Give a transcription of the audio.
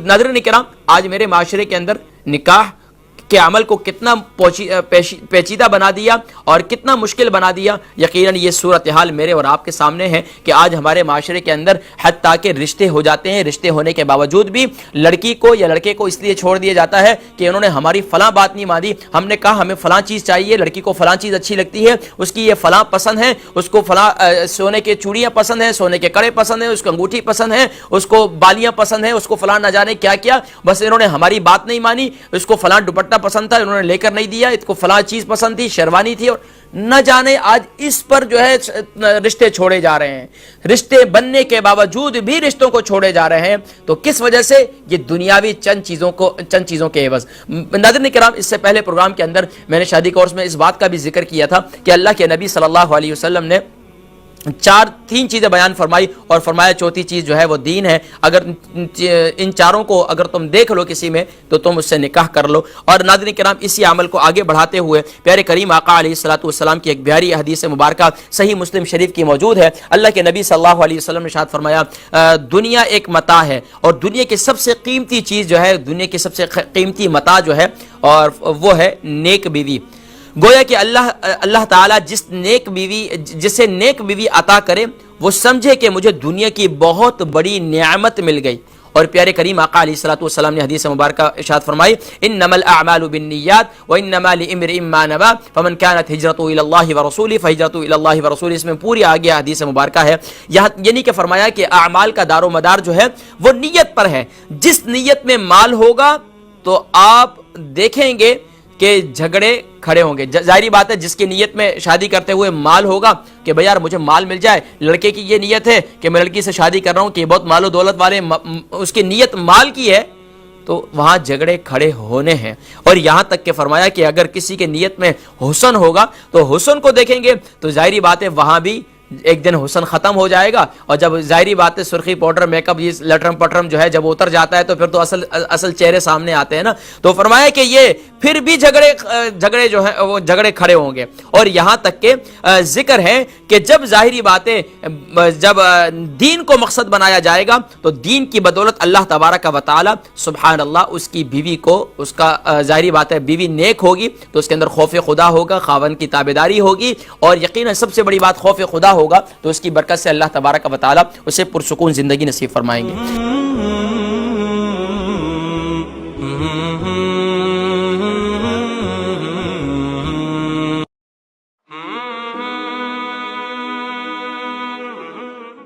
ناظرین کرام، آج میرے معاشرے کے اندر نکاح کے عمل کو کتنا پیچیدہ بنا دیا اور کتنا مشکل بنا دیا، یقیناً یہ صورتحال میرے اور آپ کے سامنے ہے کہ آج ہمارے معاشرے کے اندر حتیٰ کہ رشتے ہو جاتے ہیں، رشتے ہونے کے باوجود بھی لڑکی کو یا لڑکے کو اس لیے چھوڑ دیا جاتا ہے کہ انہوں نے ہماری فلاں بات نہیں مانی، ہم نے کہا ہمیں فلاں چیز چاہیے، لڑکی کو فلاں چیز اچھی لگتی ہے، اس کی یہ فلاں پسند ہے، اس کو فلاں سونے کے چوڑیاں پسند ہیں، سونے کے کڑے پسند ہیں، اس کو انگوٹھی پسند ہے، اس کو بالیاں پسند ہیں، اس کو فلاں نہ جانے کیا کیا، بس انہوں نے ہماری بات نہیں مانی، اس کو فلاں دوپٹہ پسند تھا انہوں نے لے کر نہیں دیا، اس کو فلاں چیز پسند تھی، شیروانی تھی، اور نہ جانے آج اس پر جو ہے رشتے چھوڑے جا رہے ہیں، رشتے بننے کے باوجود بھی رشتوں کو چھوڑے جا رہے ہیں۔ تو کس وجہ سے؟ یہ دنیاوی چند چیزوں کے عوض۔ ناظرین کرام، اس سے پہلے پروگرام کے اندر میں نے شادی کورس میں اس بات کا بھی ذکر کیا تھا کہ اللہ کے نبی صلی اللہ علیہ وسلم نے تین چیزیں بیان فرمائی اور فرمایا چوتھی چیز جو ہے وہ دین ہے، اگر ان چاروں کو اگر تم دیکھ لو کسی میں تو تم اس سے نکاح کر لو۔ اور ناظرین کرام، اسی عمل کو آگے بڑھاتے ہوئے پیارے کریم آقا علیہ الصلوۃ والسلام کی ایک پیاری حدیث مبارکہ صحیح مسلم شریف کی موجود ہے۔ اللہ کے نبی صلی اللہ علیہ وسلم نے ارشاد فرمایا، دنیا ایک متاع ہے اور دنیا کی سب سے قیمتی چیز جو ہے، دنیا کی سب سے قیمتی متاع جو ہے اور وہ ہے نیک بیوی۔ گویا کہ اللہ تعالیٰ جسے نیک بیوی عطا کرے وہ سمجھے کہ مجھے دنیا کی بہت بڑی نعمت مل گئی۔ اور پیارے کریم آقا علیہ الصلوۃ والسلام نے حدیث مبارکہ ارشاد فرمائی، انما الاعمال بالنیات وانما لامرئ ما نوى فمن كانت هجرته الى الله ورسوله فهجرته الى الله ورسوله۔ اس میں پوری آگے حدیث مبارکہ ہے، یعنی کہ فرمایا کہ اعمال کا دار و مدار جو ہے وہ نیت پر ہے۔ جس نیت میں مال ہوگا تو آپ دیکھیں گے کہ جھگڑے کھڑے ہوں گے۔ ظاہری بات ہے جس کی نیت میں شادی کرتے ہوئے مال ہوگا کہ بھئی یار مجھے مال مل جائے، لڑکے کی یہ نیت ہے کہ میں لڑکی سے شادی کر رہا ہوں کہ بہت مال و دولت والے، اس کی نیت مال کی ہے، تو وہاں جھگڑے کھڑے ہونے ہیں۔ اور یہاں تک کہ فرمایا کہ اگر کسی کے نیت میں حسن ہوگا تو حسن کو دیکھیں گے تو ظاہری بات ہے وہاں بھی ایک دن حسن ختم ہو جائے گا، اور جب ظاہری بات ہے سرخی پاؤڈر میک اپ یہ لٹرم پٹرم جو ہے جب اتر جاتا ہے تو پھر تو اصل چہرے سامنے آتے ہیں نا۔ تو فرمایا کہ یہ پھر بھی جھگڑے جو ہیں وہ جھگڑے کھڑے ہوں گے۔ اور یہاں تک کہ ذکر ہے کہ جب ظاہری باتیں جب دین کو مقصد بنایا جائے گا تو دین کی بدولت اللہ تبارک و تعالی سبحان اللہ اس کی بیوی کو، اس کا ظاہری بات ہے بیوی نیک ہوگی تو اس کے اندر خوف خدا ہوگا، خاوند کی تابعداری ہوگی، اور یقیناً سب سے بڑی بات خوف خدا ہوگا تو اس کی برکت سے اللہ تبارک و تعالی اسے پرسکون زندگی نصیب فرمائیں گے۔